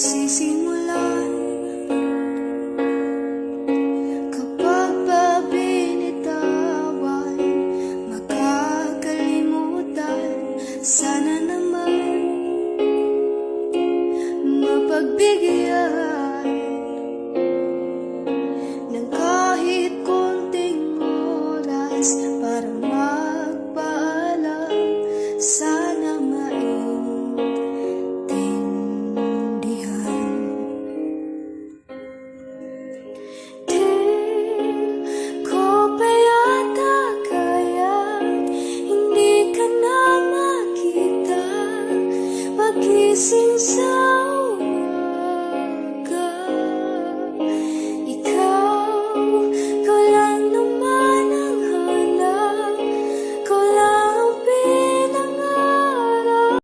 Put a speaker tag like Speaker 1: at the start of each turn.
Speaker 1: sisimulan kapag ba binitawan, makakalimutan. Sana naman mapagbigyan ng kahit konting oras para magpaalam. Sana maintindihan. Di ko pa yata kaya, hindi ka na makita. Pagising sa